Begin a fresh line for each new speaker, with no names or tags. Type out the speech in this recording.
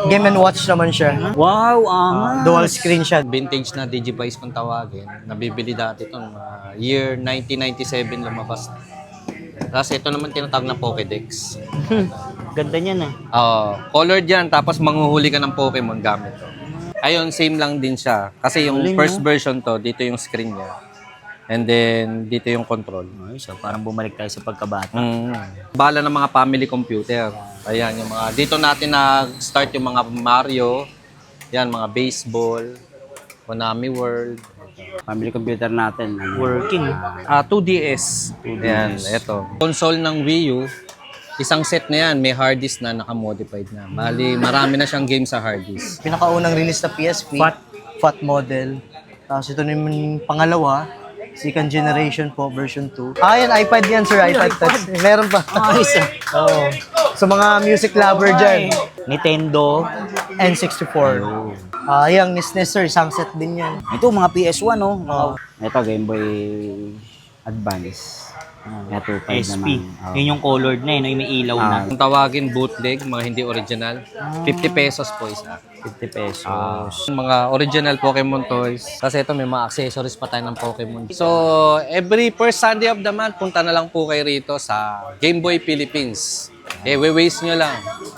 Game and Watch naman siya.
Wow, angas.
Dual screen siya.
Vintage na Digivice kung tawagin. Nabibili dati ito. Year 1997 lumabas. Tapos ito naman tinatawag na Pokédex.
Ganda niyan ah.
Colored yan. Tapos manghuhuli ka ng Pokemon gamit to. Ayun, same lang din siya. Kasi yung first version to, dito yung screen niya. And then, dito yung control.
Ay, so parang bumalik tayo sa pagkabata.
Bala ng mga family computer. Ayan, yung mga, dito natin na-start yung mga Mario. Yan, mga baseball. Konami World.
Family computer natin. Working.
2DS. Yan, eto. Console ng Wii U. Isang set na yan, may hard disk na naka-modified na. Bali, marami na siyang game sa hard disk.
Pinakaunang release na PSP. Fat model. Tapos ito naman yung pangalawa. Second generation po, version 2. Yan, iPad yan, sir. iPad Touch. Meron pa.
Ayos ah.
Oo. Sa mga music lover dyan.
Nintendo.
N64. Yung NES, sir. Isang set din yan.
Ito, mga PS1, no? Ito, Game Boy Advance. Ito, SP. Yun yung colored na, yung may ilaw na.
Kung tawagin bootleg, mga hindi original, 50 pesos po isa.
50 pesos.
Mga original Pokemon toys. Kasi ito may mga accessories pa tayo ng Pokemon. So, every first Sunday of the month, punta na lang po kayo rito sa Game Boy Philippines. We-waste nyo lang.